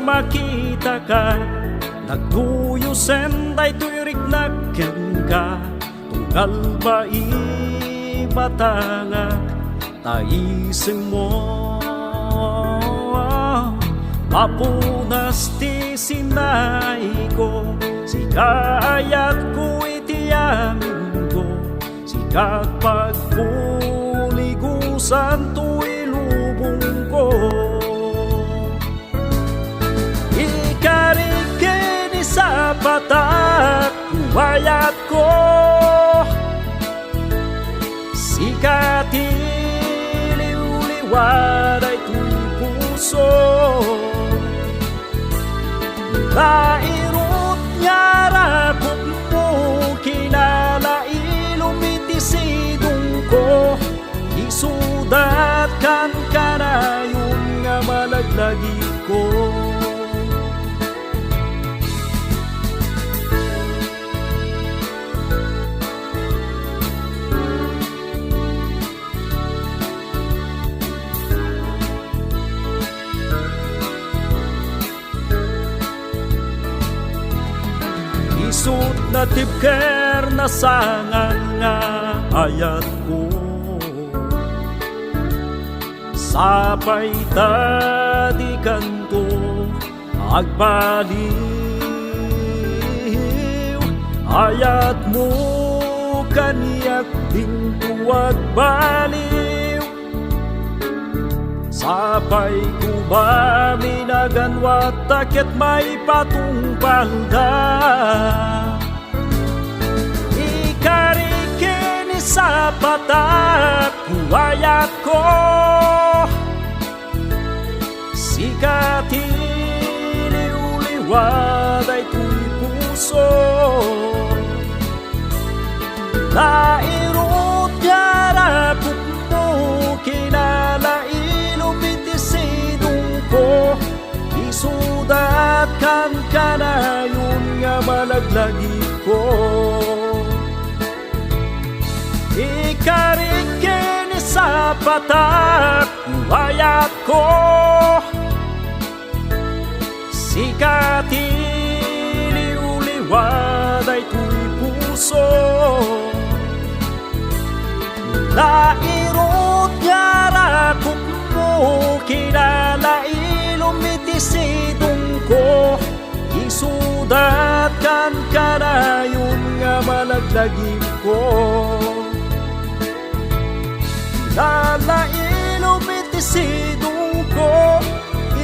makita ka, nagtuyo senday tuirik nagken ka, tunggal ba ibatanga taiseng mo. Mapunas ti sinay ko, sikayat ko itiyamin ko, sikat pagpuligusan to ilubong ko. Ikarikini sa patak kuwayat ko, sikat iliw-liwad ay puso. Lairut nyarapot mo, kinalailumitisitung ko, isudat kan kanayon nga malaglagi ko. Isut na tipker na sangan nga ayat ko, sapay tadi kanto agbaliw, ayat mo kaniyak ding tuwag baliw. Sapay ko ba minaganwat takit may patungpal da, ikarikini sa patak kuwayat ko, sikat iliw-liwad ay tuy puso. Lairut yarapot mo, kinalailumitisitung ko, isudat kan kanayon nga malaglagi ko. Ikarikini sa patak kuwayat ko, sikat iliw-liwad ay tuy puso. Lairut yarapot mo, kinalailumitisitung ko, isudat kan kanayon nga malaglagi ko. Kinalailumitisitung ko,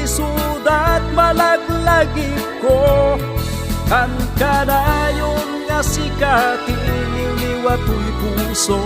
isudat malaglagi ko, kan kanayon nga sikat iliw-liwat tuy puso.